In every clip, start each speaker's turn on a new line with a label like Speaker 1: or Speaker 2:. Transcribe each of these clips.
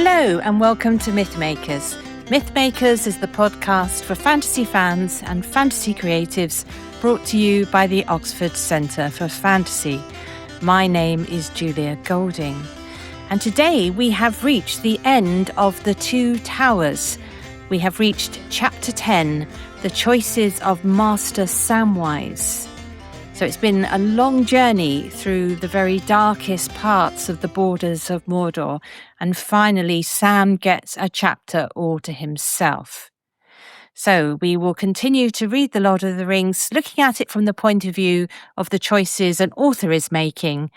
Speaker 1: Hello and welcome to Mythmakers. Mythmakers is the podcast for fantasy fans and fantasy creatives brought to you by the Oxford Centre for Fantasy. My name is Julia Golding, and today we have reached the end of The Two Towers. We have reached Chapter 10, The Choices of Master Samwise. So it's been a long journey through the very darkest parts of the borders of Mordor, and finally Sam gets a chapter all to himself. So we will continue to read The Lord of the Rings, looking at it from the point of view of the choices an author is making,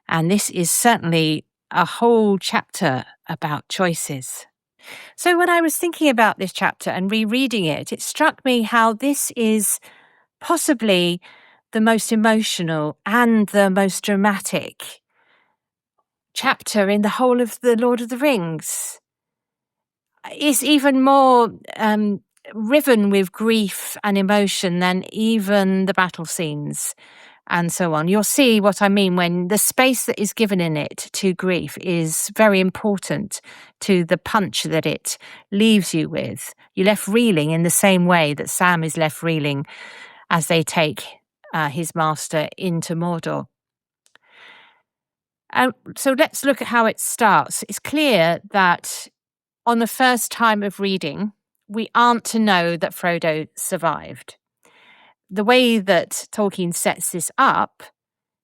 Speaker 1: and this is certainly a whole chapter about choices. So when I was thinking about this chapter and rereading it, it struck me how this is possibly the most emotional and the most dramatic chapter in the whole of The Lord of the Rings. It's even more riven with grief and emotion than even the battle scenes and so on. You'll see what I mean when the space that is given in it to grief is very important to the punch that it leaves you with. You're left reeling in the same way that Sam is left reeling as they take his master into Mordor. So let's look at how it starts. It's clear that on the first time of reading, we aren't to know that Frodo survived. The way that Tolkien sets this up,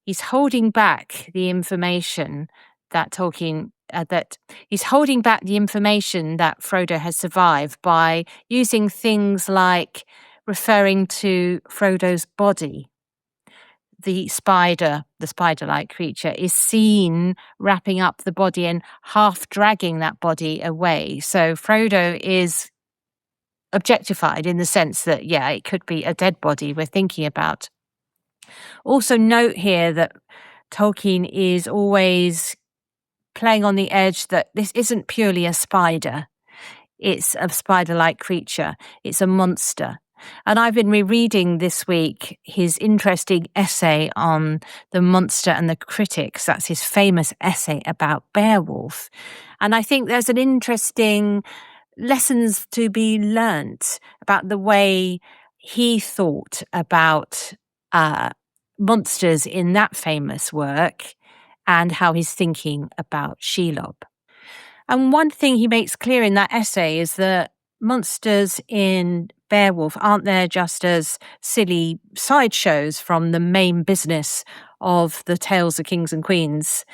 Speaker 1: he's holding back the information that he's holding back the information that Frodo has survived by using things like referring to Frodo's body. The spider-like creature, is seen wrapping up the body and half dragging that body away. So Frodo is objectified in the sense that, it could be a dead body we're thinking about. Also note here that Tolkien is always playing on the edge that this isn't purely a spider. It's a spider-like creature. It's a monster. And I've been rereading this week his interesting essay on the monster and the critics. That's his famous essay about Beowulf. And I think there's an interesting lessons to be learnt about the way he thought about monsters in that famous work and how he's thinking about Shelob. And one thing he makes clear in that essay is that monsters in Beowulf aren't there just as silly sideshows from the main business of the tales of kings and queens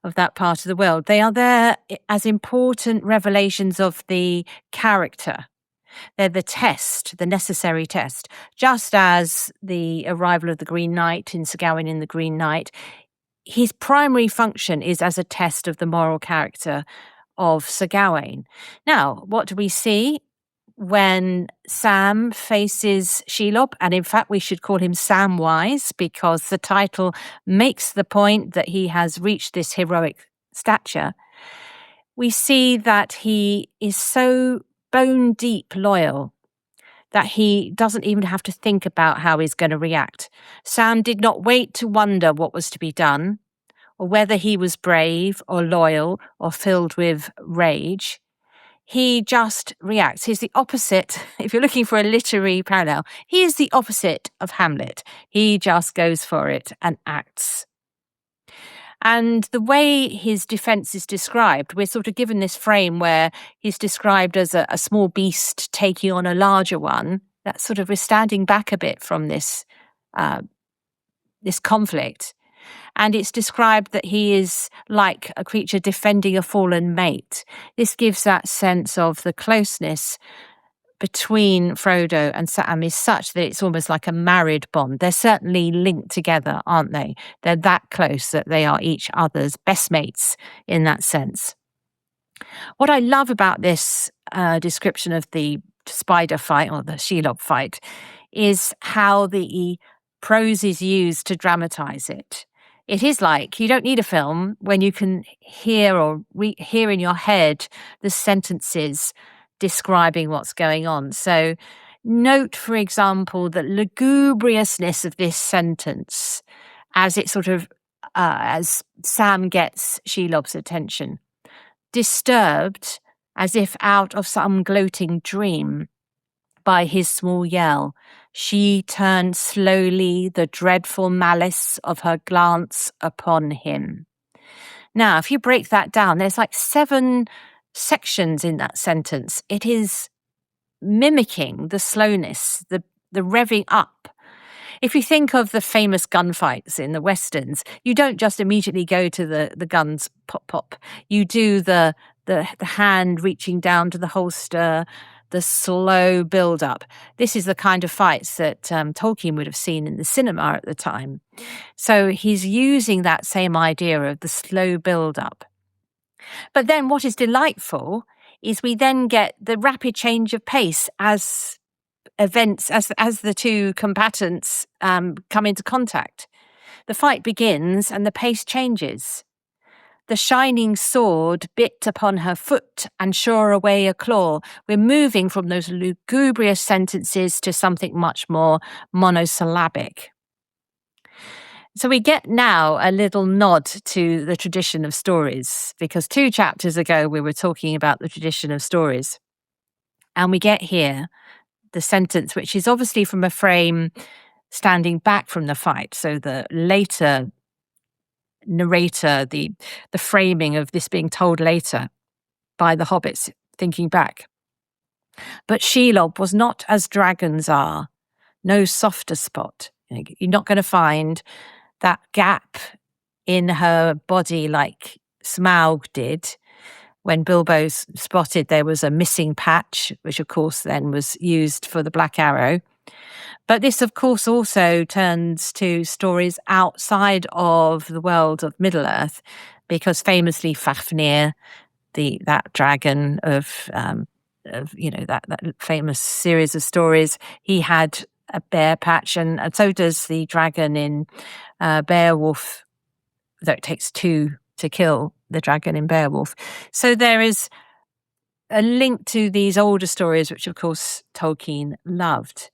Speaker 1: of that part of the world. They are there as important revelations of the character. They're the test, the necessary test. Just as the arrival of the Green Knight in Sir Gawain in the Green Knight, his primary function is as a test of the moral character of Sir Gawain. Now, what do we see when Sam faces Shelob? And in fact, we should call him Samwise, because the title makes the point that he has reached this heroic stature. We see that he is so bone deep loyal that he doesn't even have to think about how he's going to react. Sam did not wait to wonder what was to be done, or whether he was brave or loyal or filled with rage. He just reacts. He's the opposite. If you're looking for a literary parallel, he is the opposite of Hamlet. He just goes for it and acts. And the way his defense is described, we're sort of given this frame where he's described as a small beast taking on a larger one. That's sort of, we're standing back a bit from this conflict. And it's described that he is like a creature defending a fallen mate. This gives that sense of the closeness between Frodo and Sam is such that it's almost like a married bond. They're certainly linked together, aren't they? They're that close that they are each other's best mates in that sense. What I love about this description of the spider fight, or the Shelob fight, is how the prose is used to dramatize it. It is like, you don't need a film when you can hear or hear in your head the sentences describing what's going on. So note, for example, the lugubriousness of this sentence as it sort of, as Sam gets Shelob's attention. Disturbed, as if out of some gloating dream, by his small yell, she turned slowly the dreadful malice of her glance upon him. Now, if you break that down, there's like 7 sections in that sentence. It is mimicking the slowness, the revving up. If you think of the famous gunfights in the Westerns, you don't just immediately go to the guns pop pop. You do the hand reaching down to the holster, the slow build up. This is the kind of fights that Tolkien would have seen in the cinema at the time. So he's using that same idea of the slow build up. But then what is delightful is we then get the rapid change of pace as events, as the two combatants come into contact. The fight begins and the pace changes. The shining sword bit upon her foot and shore away a claw. We're moving from those lugubrious sentences to something much more monosyllabic. So we get now a little nod to the tradition of stories, because 2 chapters ago we were talking about the tradition of stories. And we get here the sentence, which is obviously from a frame standing back from the fight. So the later narrator, the framing of this being told later by the hobbits, thinking back. But Shelob was not as dragons are, no softer spot. You're not going to find that gap in her body like Smaug did when Bilbo spotted there was a missing patch, which of course then was used for the Black Arrow. But this, of course, also turns to stories outside of the world of Middle-earth, because famously Fafnir, that dragon of that famous series of stories, he had a bear patch, and so does the dragon in Beowulf, though it takes 2 to kill the dragon in Beowulf. So there is a link to these older stories, which of course Tolkien loved.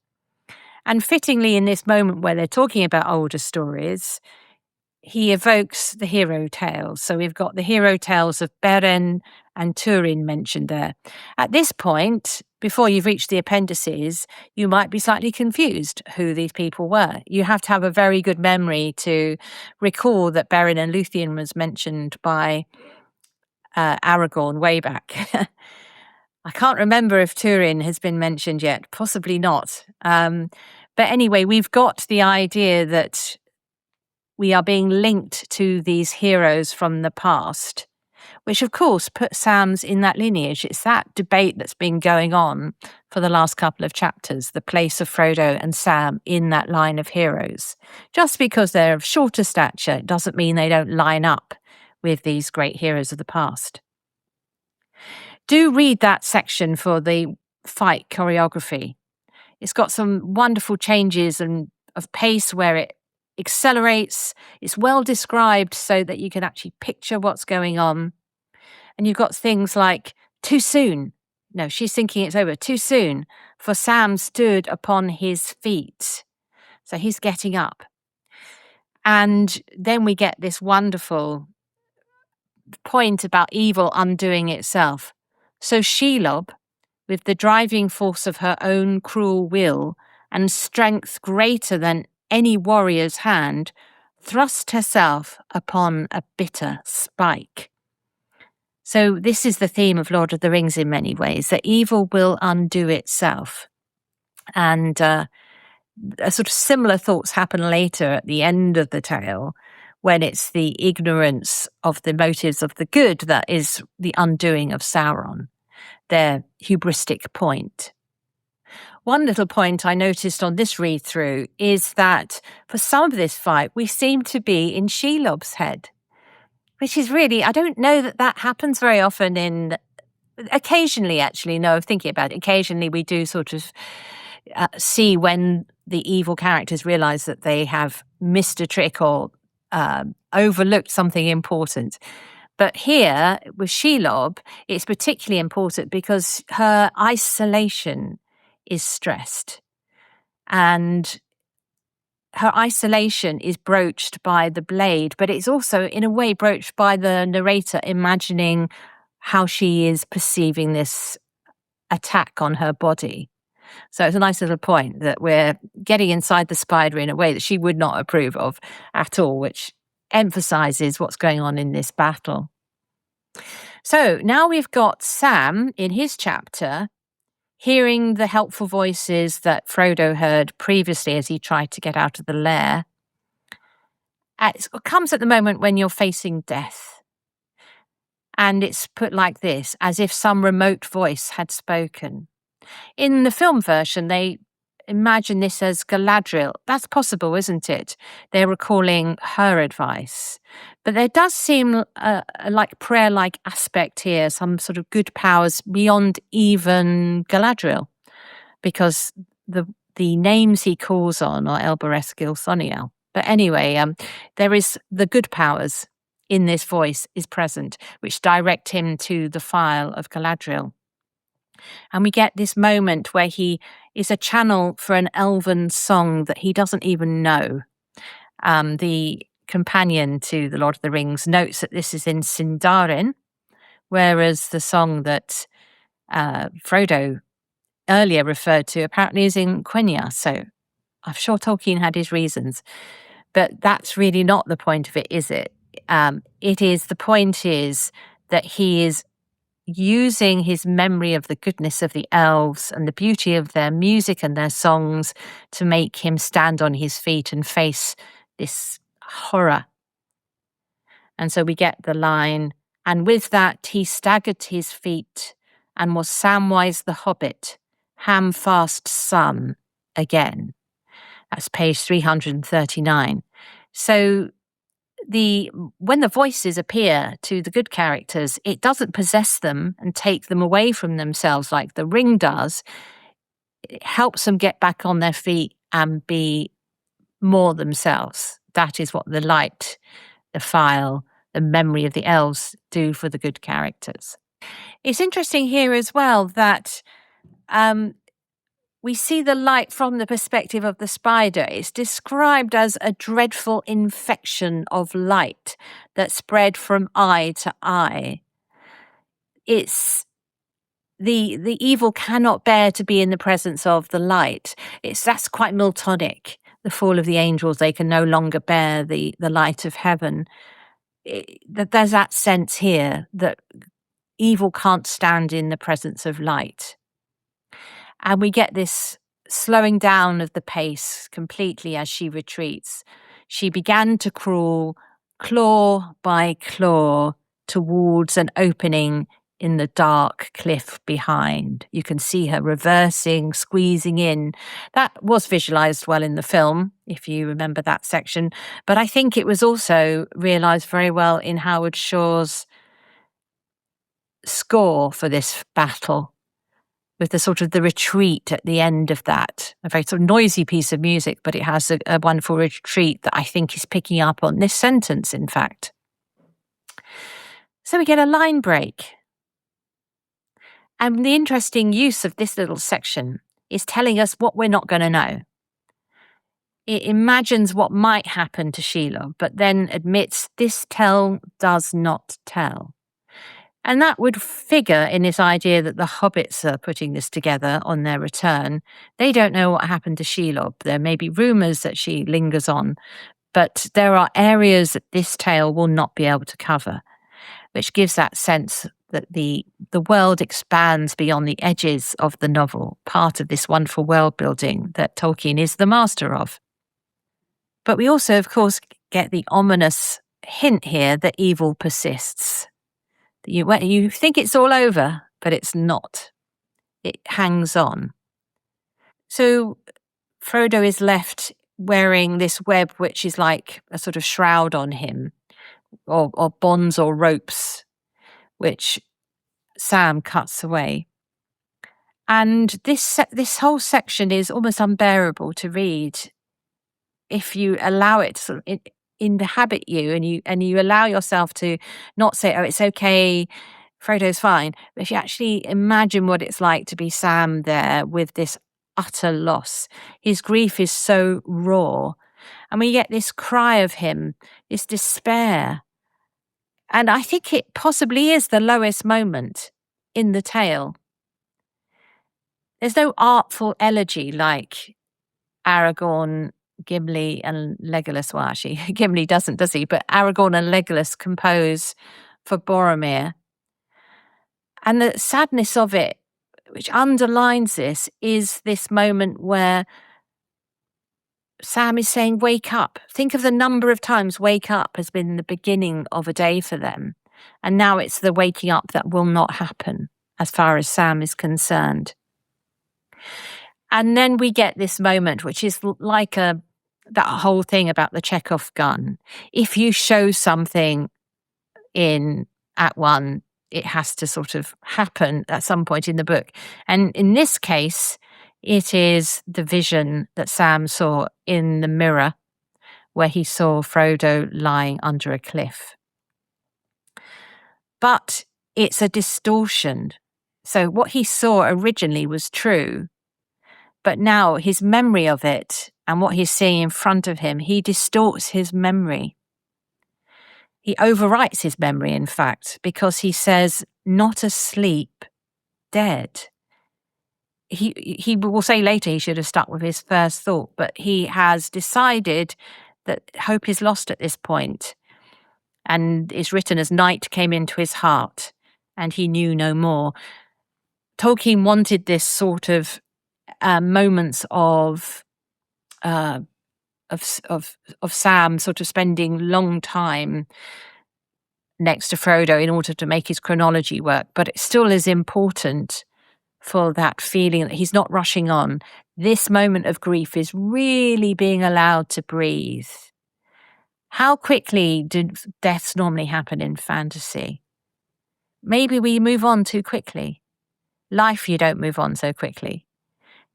Speaker 1: And fittingly, in this moment where they're talking about older stories, he evokes the hero tales. So we've got the hero tales of Beren and Turin mentioned there. At this point, before you've reached the appendices, you might be slightly confused who these people were. You have to have a very good memory to recall that Beren and Luthien was mentioned by Aragorn way back. I can't remember if Turin has been mentioned yet, possibly not. But anyway, we've got the idea that we are being linked to these heroes from the past, which of course puts Sam's in that lineage. It's that debate that's been going on for the last couple of chapters, the place of Frodo and Sam in that line of heroes. Just because they're of shorter stature doesn't mean they don't line up with these great heroes of the past. Do read that section for the fight choreography. It's got some wonderful changes of pace where it accelerates. It's well described so that you can actually picture what's going on. And you've got things like, too soon. No, she's thinking it's over. Too soon, for Sam stood upon his feet. So he's getting up. And then we get this wonderful point about evil undoing itself. So Shelob, with the driving force of her own cruel will and strength greater than any warrior's hand, thrust herself upon a bitter spike. So this is the theme of Lord of the Rings in many ways, that evil will undo itself. And sort of similar thoughts happen later at the end of the tale, when it's the ignorance of the motives of the good that is the undoing of Sauron, their hubristic point. One little point I noticed on this read-through is that for some of this fight, we seem to be in Shelob's head, which is really, I don't know that happens very often occasionally actually, no, I'm thinking about it, occasionally we do sort of see when the evil characters realize that they have missed a trick or overlooked something important. But here, with Shelob, it's particularly important because her isolation is stressed. And her isolation is broached by the blade, but it's also, in a way, broached by the narrator imagining how she is perceiving this attack on her body. So it's a nice little point that we're getting inside the spider in a way that she would not approve of at all, which emphasizes what's going on in this battle. So now we've got Sam in his chapter hearing the helpful voices that Frodo heard previously as he tried to get out of the lair. It comes at the moment when you're facing death. And it's put like this, as if some remote voice had spoken. In the film version, they imagine this as Galadriel. That's possible, isn't it? They're recalling her advice. But there does seem a like prayer-like aspect here, some sort of good powers beyond even Galadriel, because the names he calls on are Elbereth Gilthoniel. But anyway, there is the good powers in this voice is present, which direct him to the Phial of Galadriel. And we get this moment where he is a channel for an elven song that he doesn't even know. The companion to The Lord of the Rings notes that this is in Sindarin, whereas the song that Frodo earlier referred to apparently is in Quenya. So I'm sure Tolkien had his reasons. But that's really not the point of it, is it? The point is that he is using his memory of the goodness of the elves and the beauty of their music and their songs to make him stand on his feet and face this horror. And so we get the line, and with that he staggered to his feet and was Samwise the Hobbit, ham-fast son again. That's page 339. So when the voices appear to the good characters, it doesn't possess them and take them away from themselves like the ring does. It helps them get back on their feet and be more themselves. That is what the light, the Phial, the memory of the elves do for the good characters. It's interesting here as well that we see the light from the perspective of the spider. It's described as a dreadful infection of light that spread from eye to eye. It's the evil cannot bear to be in the presence of the light. That's quite Miltonic. The fall of the angels, they can no longer bear the light of heaven. There's that sense here that evil can't stand in the presence of light. And we get this slowing down of the pace completely as she retreats. She began to crawl, claw by claw, towards an opening in the dark cliff behind. You can see her reversing, squeezing in. That was visualized well in the film, if you remember that section. But I think it was also realized very well in Howard Shore's score for this battle, with the sort of the retreat at the end of that. A very sort of noisy piece of music, but it has a wonderful retreat that I think is picking up on this sentence, in fact. So we get a line break. And the interesting use of this little section is telling us what we're not going to know. It imagines what might happen to Shelob, but then admits this tell does not tell. And that would figure in this idea that the hobbits are putting this together on their return. They don't know what happened to Shelob. There may be rumours that she lingers on, but there are areas that this tale will not be able to cover, which gives that sense that the world expands beyond the edges of the novel, part of this wonderful world building that Tolkien is the master of. But we also, of course, get the ominous hint here that evil persists. You think it's all over, but it's not. It hangs on. So Frodo is left wearing this web, which is like a sort of shroud on him, or bonds or ropes, which Sam cuts away. And this whole section is almost unbearable to read if you allow it to sort of inhabit you, and you allow yourself to not say, oh, it's okay, Frodo's fine. But if you actually imagine what it's like to be Sam there with this utter loss, his grief is so raw. And we get this cry of him, this despair. And I think it possibly is the lowest moment in the tale. There's no artful elegy like Aragorn, Gimli, and Legolas. Well, actually, Gimli doesn't, does he? But Aragorn and Legolas compose for Boromir. And the sadness of it, which underlines this, is this moment where Sam is saying, wake up. Think of the number of times wake up has been the beginning of a day for them. And now it's the waking up that will not happen as far as Sam is concerned. And then we get this moment, which is like that whole thing about the Chekhov gun. If you show something in Act 1, it has to sort of happen at some point in the book. And in this case, it is the vision that Sam saw in the mirror where he saw Frodo lying under a cliff. But it's a distortion. So what he saw originally was true, but now his memory of it and what he's seeing in front of him, he distorts his memory. He overwrites his memory, in fact, because he says, not asleep, dead. He will say later he should have stuck with his first thought, but he has decided that hope is lost at this point, and it's written as night came into his heart, and he knew no more. Tolkien wanted this sort of moments of Sam sort of spending long time next to Frodo in order to make his chronology work, but it still is important for that feeling that he's not rushing on. This moment of grief is really being allowed to breathe. How quickly do deaths normally happen in fantasy? Maybe we move on too quickly. Life, you don't move on so quickly.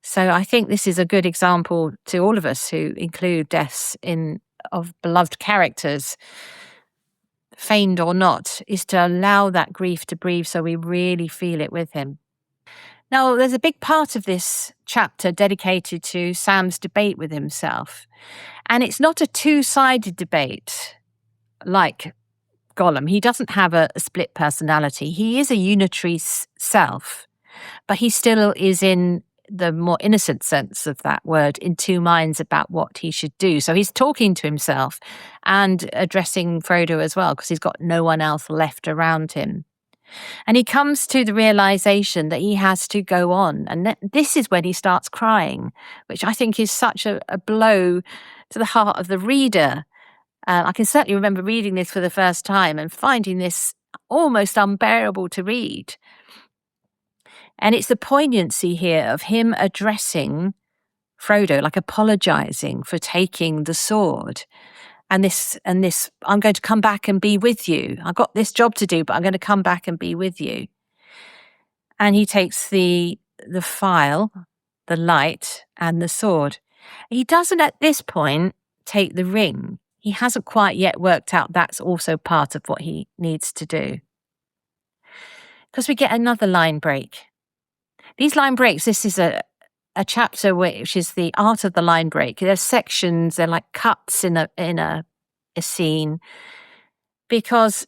Speaker 1: So I think this is a good example to all of us who include deaths of beloved characters, feigned or not, is to allow that grief to breathe so we really feel it with him. Now, there's a big part of this chapter dedicated to Sam's debate with himself. And it's not a two-sided debate like Gollum. He doesn't have a split personality. He is a unitary self, but he still is, in the more innocent sense of that word, in two minds about what he should do. So he's talking to himself and addressing Frodo as well, because he's got no one else left around him. And he comes to the realization that he has to go on. And this is when he starts crying, which I think is such a blow to the heart of the reader. I can certainly remember reading this for the first time and finding this almost unbearable to read. And it's the poignancy here of him addressing Frodo, like apologizing for taking the sword. And this, I'm going to come back and be with you. I've got this job to do, but I'm going to come back and be with you. And he takes the phial, the light, and the sword. He doesn't at this point take the ring. He hasn't quite yet worked out that's also part of what he needs to do. Because we get another line break. These line breaks, this is a chapter which is the art of the line break. There's sections, they're like cuts in a scene, because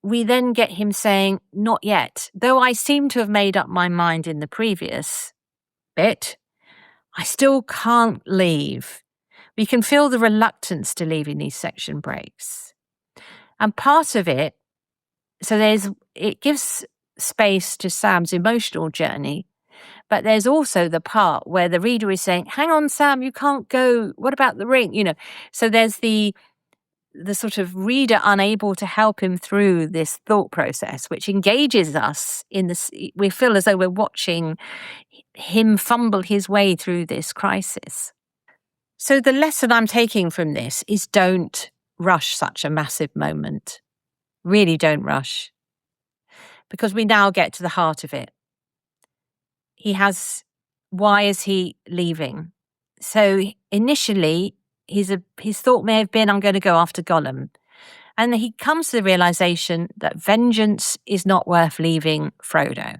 Speaker 1: we then get him saying, not yet. Though I seem to have made up my mind in the previous bit, I still can't leave. We can feel the reluctance to leave in these section breaks. And part of it, so it gives space to Sam's emotional journey, but there's also the part where the reader is saying, hang on, Sam, you can't go. What about the ring? So there's the sort of reader unable to help him through this thought process, which engages us in this. We feel as though we're watching him fumble his way through this crisis. So the lesson I'm taking from this is don't rush such a massive moment. Really don't rush. Because we now get to the heart of it. Why is he leaving? So initially, his thought may have been, I'm going to go after Gollum. And he comes to the realization that vengeance is not worth leaving Frodo.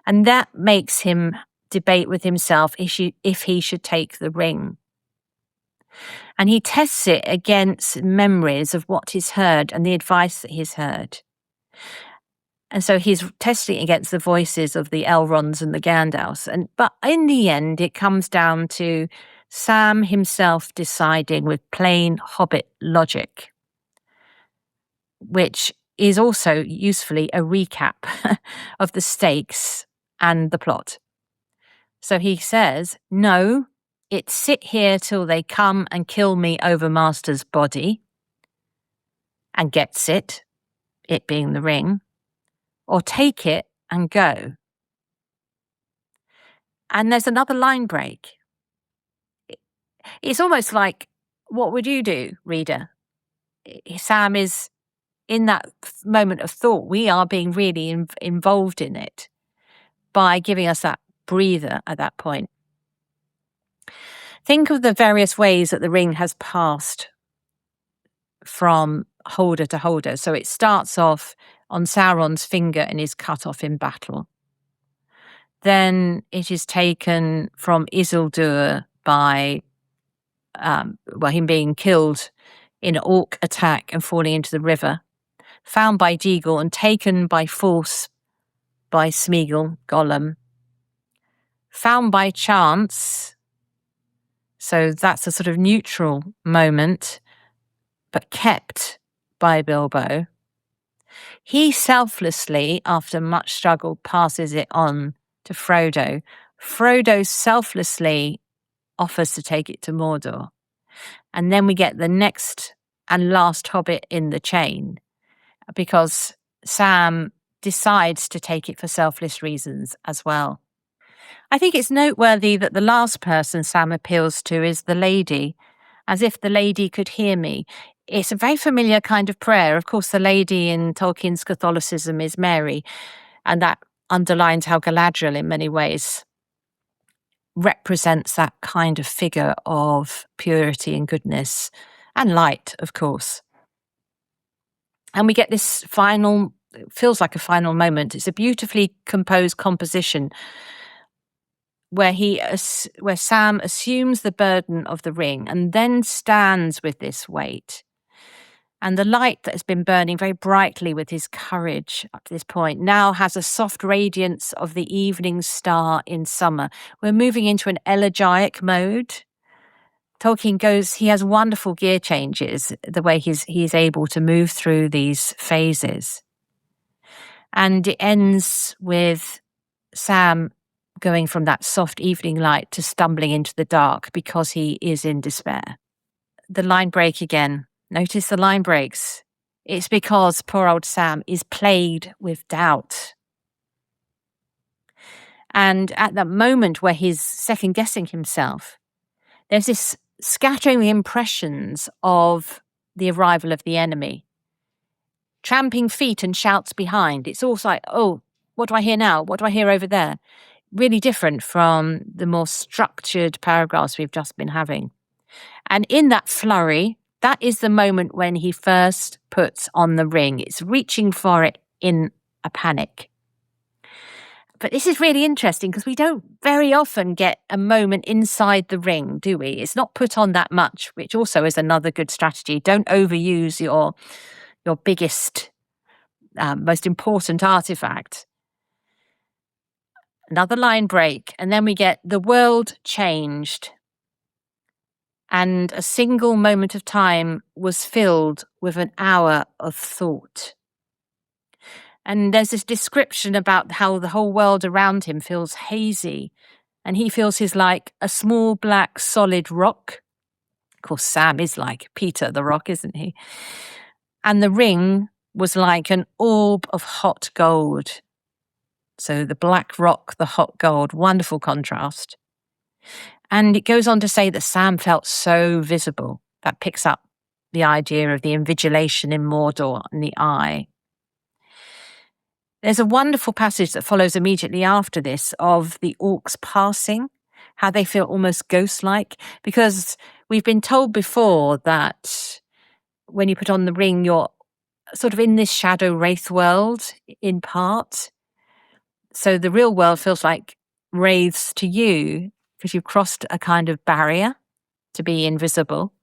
Speaker 1: And that makes him debate with himself if he should take the ring. And he tests it against memories of what he's heard and the advice that he's heard. And so he's testing it against the voices of the Elronds and the Gandalfs. But in the end, it comes down to Sam himself deciding with plain Hobbit logic, which is also usefully a recap of the stakes and the plot. So he says, no, it's sit here till they come and kill me over Master's body, and gets it being the ring, or take it and go. And there's another line break. It's almost like, what would you do, reader? Sam is in that moment of thought. We are being really involved in it by giving us that breather at that point. Think of the various ways that the ring has passed from holder to holder. So it starts off on Sauron's finger and is cut off in battle. Then it is taken from Isildur by him being killed in an orc attack and falling into the river, found by Deagle and taken by force by Smeagol, Gollum, found by chance, so that's a sort of neutral moment, but kept by Bilbo. He selflessly, after much struggle, passes it on to Frodo. Frodo selflessly offers to take it to Mordor. And then we get the next and last Hobbit in the chain, because Sam decides to take it for selfless reasons as well. I think it's noteworthy that the last person Sam appeals to is the lady, as if the lady could hear me. It's a very familiar kind of prayer. Of course, the lady in Tolkien's Catholicism is Mary, and that underlines how Galadriel, in many ways, represents that kind of figure of purity and goodness and light, of course. And we get this final, it feels like a final moment. It's a beautifully composed composition where Sam assumes the burden of the ring and then stands with this weight. And the light that has been burning very brightly with his courage up to this point now has a soft radiance of the evening star in summer. We're moving into an elegiac mode. Tolkien he has wonderful gear changes, the way he's able to move through these phases. And it ends with Sam going from that soft evening light to stumbling into the dark because he is in despair. The line break again. Notice the line breaks. It's because poor old Sam is plagued with doubt. And at that moment where he's second-guessing himself, there's this scattering impressions of the arrival of the enemy. Tramping feet and shouts behind. It's also like, oh, what do I hear now? What do I hear over there? Really different from the more structured paragraphs we've just been having. And in that flurry, that is the moment when he first puts on the ring. It's reaching for it in a panic. But this is really interesting because we don't very often get a moment inside the ring, do we? It's not put on that much, which also is another good strategy. Don't overuse your biggest, most important artifact. Another line break, and then we get the world changed. And a single moment of time was filled with an hour of thought. And there's this description about how the whole world around him feels hazy, and he feels he's like a small black solid rock. Of course, Sam is like Peter the Rock, isn't he? And the ring was like an orb of hot gold. So the black rock, the hot gold, wonderful contrast. And it goes on to say that Sam felt so visible. That picks up the idea of the invigilation in Mordor and the eye. There's a wonderful passage that follows immediately after this of the orcs passing, how they feel almost ghost-like, because we've been told before that when you put on the ring, you're sort of in this shadow wraith world in part. So the real world feels like wraiths to you, because you've crossed a kind of barrier to be invisible.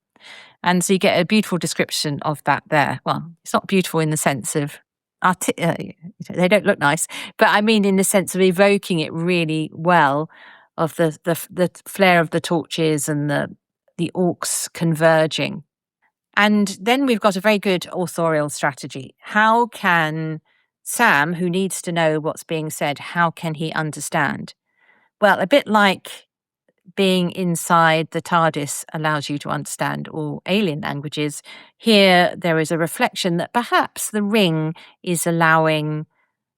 Speaker 1: And so you get a beautiful description of that there. Well, it's not beautiful in the sense of they don't look nice, but I mean in the sense of evoking it really well, of the flare of the torches and the orcs converging. And then we've got a very good authorial strategy. How can Sam, who needs to know what's being said, how can he understand? Well, a bit like being inside the TARDIS allows you to understand all alien languages, here there is a reflection that perhaps the ring is allowing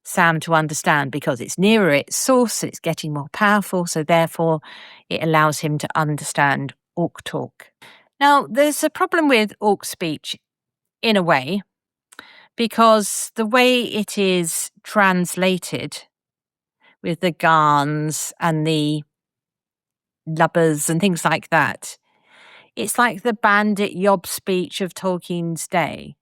Speaker 1: Sam to understand because it's nearer its source, it's getting more powerful, so therefore it allows him to understand orc talk. Now, there's a problem with orc speech in a way, because the way it is translated with the garns and the lubbers and things like that, it's like the bandit yob speech of Tolkien's day.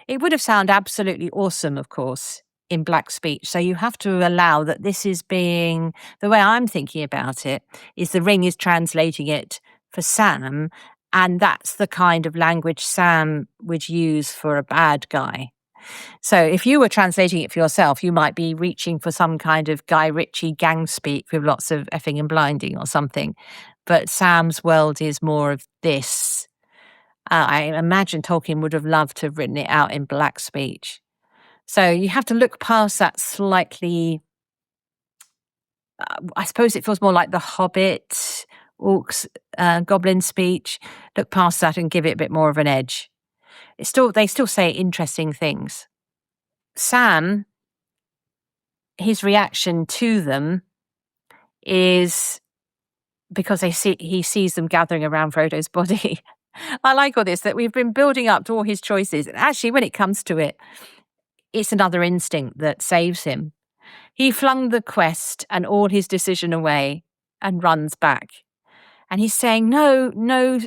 Speaker 1: It would have sounded absolutely awesome, of course, in black speech. So you have to allow that this is being, the way I'm thinking about it, is the ring is translating it for Sam, and that's the kind of language Sam would use for a bad guy. So if you were translating it for yourself, you might be reaching for some kind of Guy Ritchie gang speak with lots of effing and blinding or something. But Sam's world is more of this. I imagine Tolkien would have loved to have written it out in black speech. So you have to look past that slightly, I suppose it feels more like the Hobbit, Orcs, Goblin speech. Look past that and give it a bit more of an edge. They still say interesting things. Sam, his reaction to them is because he sees them gathering around Frodo's body. I like all this, that we've been building up to all his choices. And actually, when it comes to it, it's another instinct that saves him. He flung the quest and all his decision away and runs back. And he's saying, no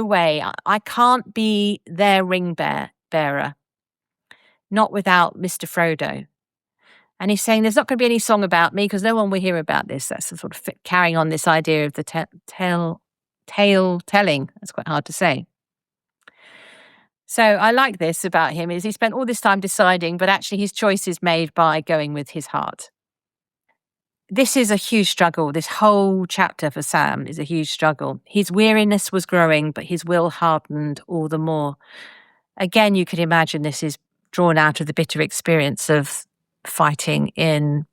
Speaker 1: way. I can't be their ring bearer. Not without Mr. Frodo. And he's saying there's not going to be any song about me because no one will hear about this. That's the sort of carrying on this idea of the tale telling. That's quite hard to say. So I like this about him, is he spent all this time deciding, but actually his choice is made by going with his heart. This is a huge struggle. This whole chapter for Sam is a huge struggle. His weariness was growing, but his will hardened all the more. Again, you could imagine this is drawn out of the bitter experience of fighting in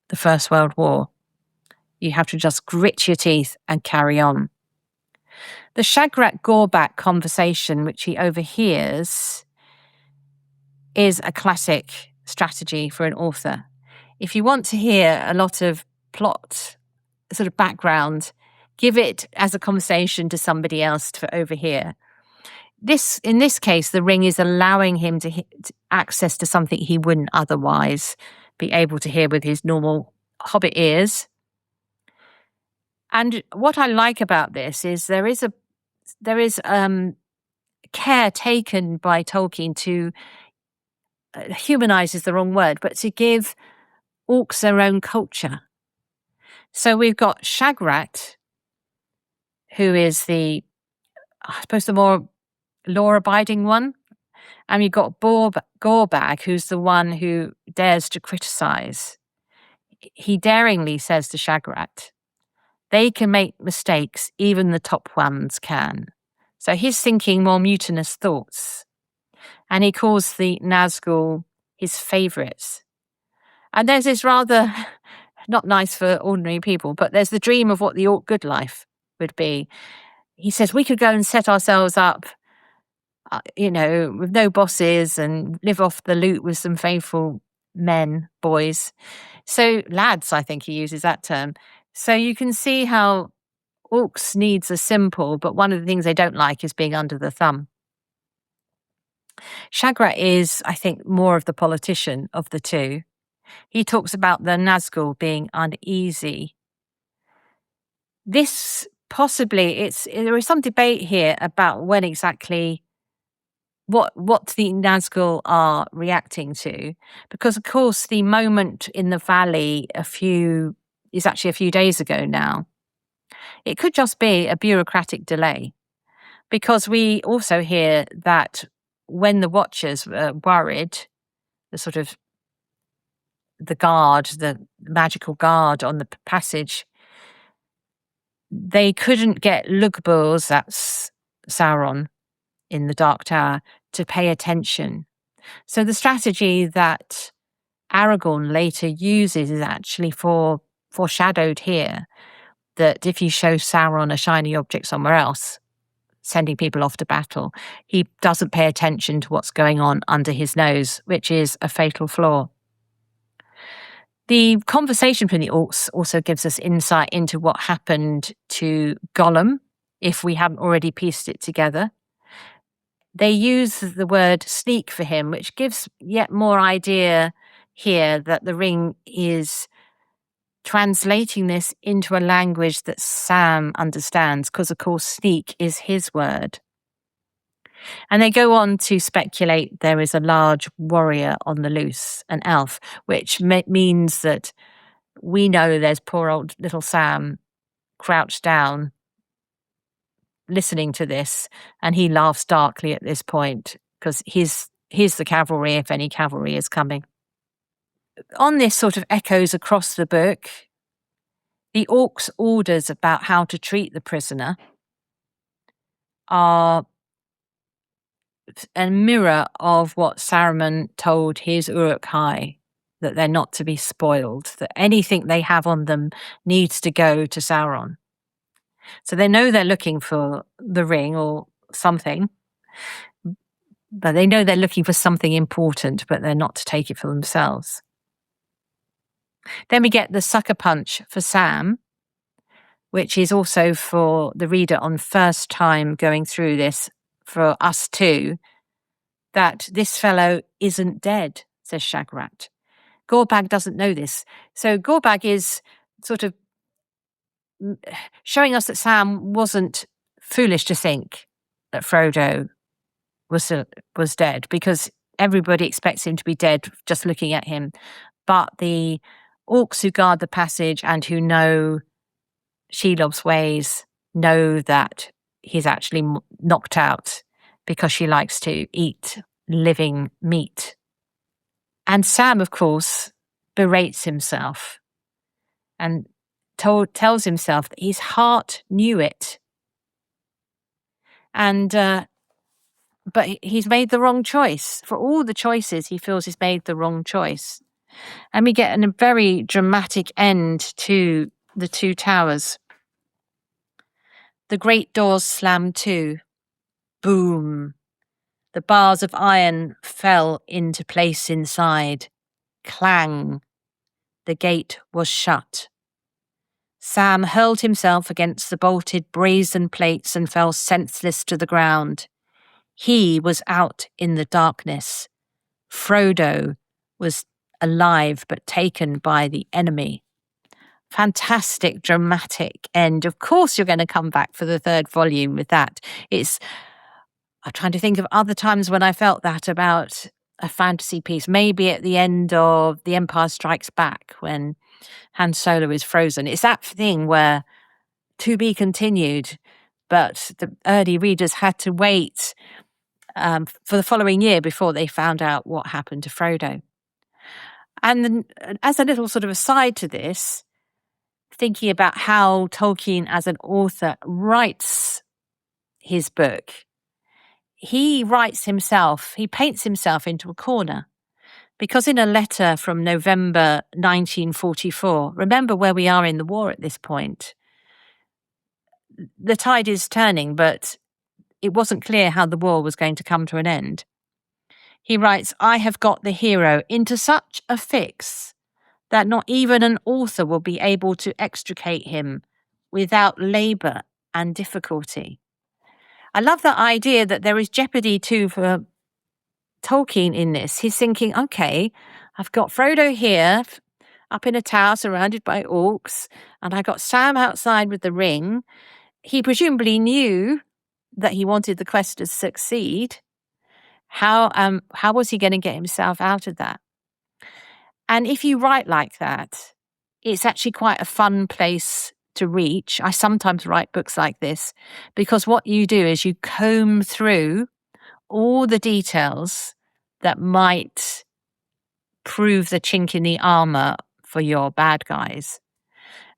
Speaker 1: the First World War. You have to just grit your teeth and carry on. The Shagrat Gorbag conversation, which he overhears, is a classic strategy for an author. If you want to hear a lot of plot, sort of background, give it as a conversation to somebody else to overhear. In this case, the ring is allowing him to access to something he wouldn't otherwise be able to hear with his normal Hobbit ears. And what I like about this is there is care taken by Tolkien to humanize is the wrong word, but to give orcs their own culture. So we've got Shagrat, who is I suppose the more law-abiding one. And you've got Gorbag, who's the one who dares to criticize. He daringly says to Shagrat, they can make mistakes, even the top ones can. So he's thinking more mutinous thoughts. And he calls the Nazgul his favourites. And there's this rather, not nice for ordinary people, but there's the dream of what the orc good life would be. He says, we could go and set ourselves up with no bosses and live off the loot with some faithful boys. So lads, I think he uses that term. So you can see how orcs' needs are simple, but one of the things they don't like is being under the thumb. Shagrat is, I think, more of the politician of the two. He talks about the Nazgul being uneasy. This possibly, there is some debate here about when exactly what the Nazgul are reacting to, because of course the moment in the valley is actually a few days ago now. It could just be a bureaucratic delay, Because we also hear that when the Watchers were worried, the sort of the guard, the magical guard on the passage, they couldn't get Lugburs, that's Sauron in the Dark Tower, to pay attention. So the strategy that Aragorn later uses is actually foreshadowed here, that if you show Sauron a shiny object somewhere else, sending people off to battle, he doesn't pay attention to what's going on under his nose, which is a fatal flaw. The conversation between the orcs also gives us insight into what happened to Gollum, if we haven't already pieced it together. They use the word sneak for him, which gives yet more idea here that the ring is translating this into a language that Sam understands, because, of course, sneak is his word. And they go on to speculate there is a large warrior on the loose, an elf, which means that we know there's poor old little Sam crouched down listening to this, and he laughs darkly at this point because he's the cavalry if any cavalry is coming. On this sort of echoes across the book, the orcs' orders about how to treat the prisoner are a mirror of what Saruman told his Uruk-hai, that they're not to be spoiled, that anything they have on them needs to go to Sauron. So they know they're looking for the ring or something, but they know they're looking for something important, but they're not to take it for themselves. Then we get the sucker punch for Sam, which is also for the reader on first time going through this, for us too, that this fellow isn't dead, says Shagrat. Gorbag doesn't know this. So Gorbag is sort of showing us that Sam wasn't foolish to think that Frodo was dead, because everybody expects him to be dead just looking at him. But the orcs who guard the passage and who know Shelob's ways know that he's actually knocked out because she likes to eat living meat. And Sam, of course, berates himself and tells himself that his heart knew it. And but he's made the wrong choice. For all the choices, he feels he's made the wrong choice. And we get a very dramatic end to the two towers. The great doors slammed to. Boom. The bars of iron fell into place inside. Clang. The gate was shut. Sam hurled himself against the bolted brazen plates and fell senseless to the ground. He was out in the darkness. Frodo was alive but taken by the enemy. Fantastic, dramatic end. Of course you're going to come back for the third volume with that. I'm trying to think of other times when I felt that about a fantasy piece. Maybe at the end of The Empire Strikes Back, when Han Solo is frozen. It's that thing where to be continued, but the early readers had to wait for the following year before they found out what happened to Frodo. And then, as a little sort of aside to this, thinking about how Tolkien as an author writes his book, he paints himself into a corner. Because in a letter from November 1944, remember where we are in the war at this point, the tide is turning, but it wasn't clear how the war was going to come to an end. He writes, "I have got the hero into such a fix that not even an author will be able to extricate him without labour and difficulty." I love the idea that there is jeopardy too for Tolkien in this. He's thinking, okay, I've got Frodo here up in a tower surrounded by orcs, and I got Sam outside with the ring. He presumably knew that he wanted the quest to succeed. How was he going to get himself out of that? And if you write like that, it's actually quite a fun place to reach. I sometimes write books like this because what you do is you comb through all the details that might prove the chink in the armor for your bad guys.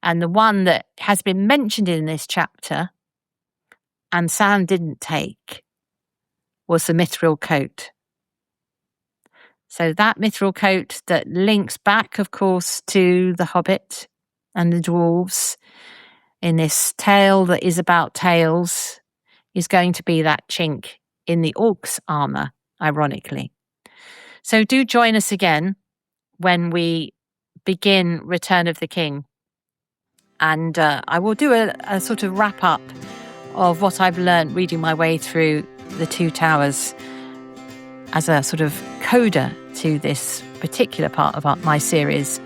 Speaker 1: And the one that has been mentioned in this chapter and Sam didn't take was the mithril coat. So that mithril coat that links back, of course, to the Hobbit and the dwarves in this tale that is about tales is going to be that chink in the Orcs' armor, ironically. So do join us again when we begin Return of the King. And I will do a sort of wrap up of what I've learned reading my way through the Two Towers as a sort of coda to this particular part of my series.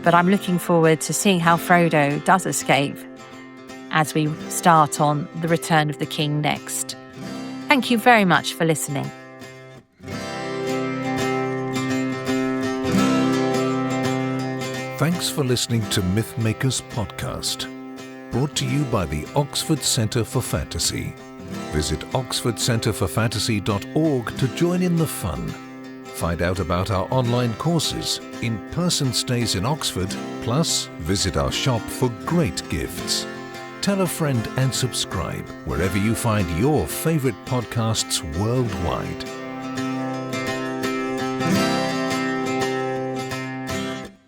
Speaker 1: But I'm looking forward to seeing how Frodo does escape as we start on the Return of the King next. Thank you very much for listening.
Speaker 2: Thanks for listening to Mythmakers Podcast, brought to you by the Oxford Centre for Fantasy. Visit oxfordcenterforfantasy.org to join in the fun. Find out about our online courses, in-person stays in Oxford, plus visit our shop for great gifts. Tell a friend and subscribe wherever you find your favourite podcasts worldwide.